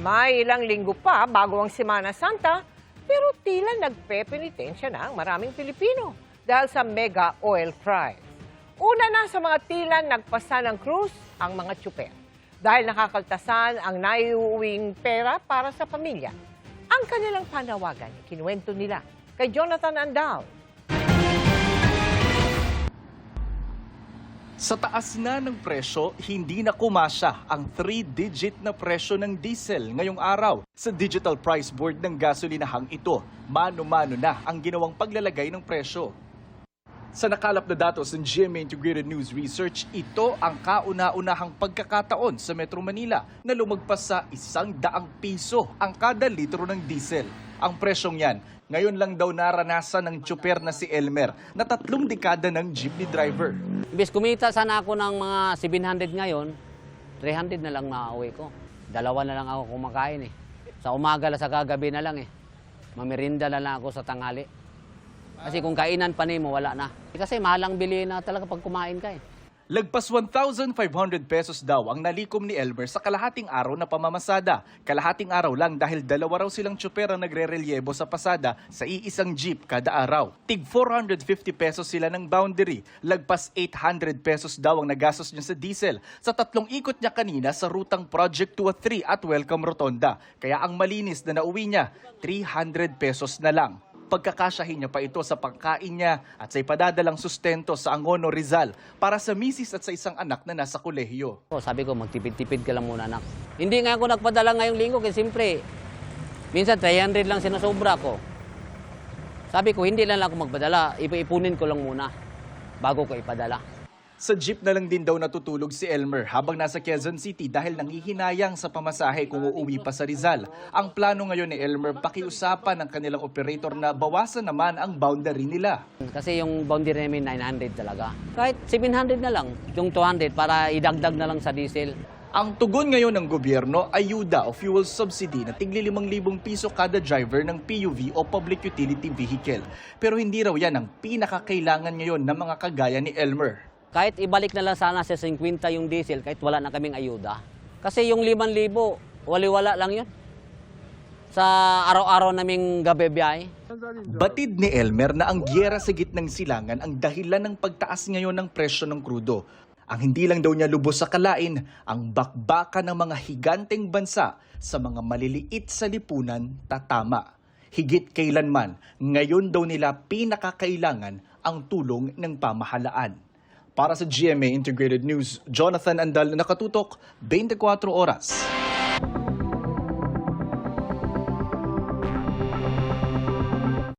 May ilang linggo pa bago ang Semana Santa, pero tila nagpepenitensya na ang maraming Pilipino dahil sa mega oil price. Una na sa mga tila nagpasa ng cruise ang mga tsuper dahil nakakaltasan ang naiuwing pera para sa pamilya. Ang kanilang panawagan, kinuwento nila kay Jonathan Andal. Sa taas na ng presyo, hindi na kumasya ang 3-digit na presyo ng diesel ngayong araw. Sa Digital Price Board ng gasolinahang ito, mano-mano na ang ginawang paglalagay ng presyo. Sa nakalap na datos ng GMA Integrated News Research, ito ang kauna-unahang pagkakataon sa Metro Manila na lumagpas sa 100 piso ang kada litro ng diesel. Ang presyong yan, ngayon lang daw naranasan ng tsuper na si Elmer na 3 dekada ng jeepney driver. Imbes kumita sana ako ng mga 700 ngayon, 300 na lang nauwi ko. 2 na lang ako kumakain eh. Sa umaga sa kagabi na lang eh. Mamirinda na lang ako sa tanghali. Kasi kung kainan pa mo, wala na. Kasi mahalang bilihin na talaga pag kumain ka eh. Lagpas 1,500 pesos daw ang nalikom ni Elmer sa kalahating araw na pamamasada. Kalahating araw lang dahil 2 raw silang tsuper ang nagre-relyebo sa pasada sa iisang jeep kada araw. Tig 450 pesos sila ng boundary. Lagpas 800 pesos daw ang nagastos niya sa diesel sa 3 ikot niya kanina sa rutang Project 2 at 3 at Welcome Rotonda. Kaya ang malinis na nauwi niya, 300 pesos na lang. Pagkakasyahin niya pa ito sa pangkain niya at sa ipadadalang sustento sa Angono, Rizal para sa misis at sa isang anak na nasa kolehiyo. Sabi ko, magtipid-tipid ka lang muna anak. Hindi nga ako nagpadala ngayong linggo kasi siyempre, minsan 300 lang sinasobra ko. Sabi ko, hindi lang ako magpadala, ipunin ko lang muna bago ko ipadala. Sa jeep na lang din daw natutulog si Elmer habang nasa Quezon City dahil nanghihinayang sa pamasahe kung uuwi pa sa Rizal. Ang plano ngayon ni Elmer, pakiusapan ng kanilang operator na bawasan naman ang boundary nila. Kasi yung boundary namin 900 talaga. Kahit 700 na lang, yung 200 para idagdag na lang sa diesel. Ang tugon ngayon ng gobyerno, ayuda o fuel subsidy na tigli 5,000 piso kada driver ng PUV o Public Utility Vehicle. Pero hindi raw yan ang pinakakailangan ngayon ng mga kagaya ni Elmer. Kahit ibalik na lang sana sa 50 yung diesel, kahit wala na kaming ayuda. Kasi yung 5,000, wali-wala lang yun. Sa araw-araw naming gabi-biyay. Batid ni Elmer na ang giyera sa gitnang silangan ang dahilan ng pagtaas ngayon ng presyo ng krudo. Ang hindi lang daw niya lubos sa kalain, ang bakbaka ng mga higanteng bansa sa mga maliliit sa lipunan tatama. Higit kailanman, ngayon daw nila pinakakailangan ang tulong ng pamahalaan. Para sa GMA Integrated News, Jonathan Andal, nakatutok 24 oras.